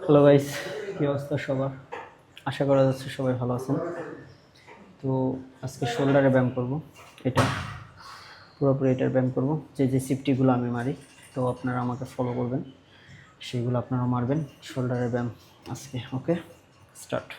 Hello guys, কী অবস্থা সবার? আশা করা যাচ্ছে সবাই ভালো আছেন। তো আজকে শোল্ডারে ব্যায়াম করব। এটা পুরোপুরি এটার ব্যায়াম করব। যে সিফটিগুলো আমি মারি, তো আপনারা আমাকে ফলো করবেন, সেইগুলো আপনারা মারবেন। শোল্ডারের ব্যায়াম আজকে। ওকে, স্টার্ট।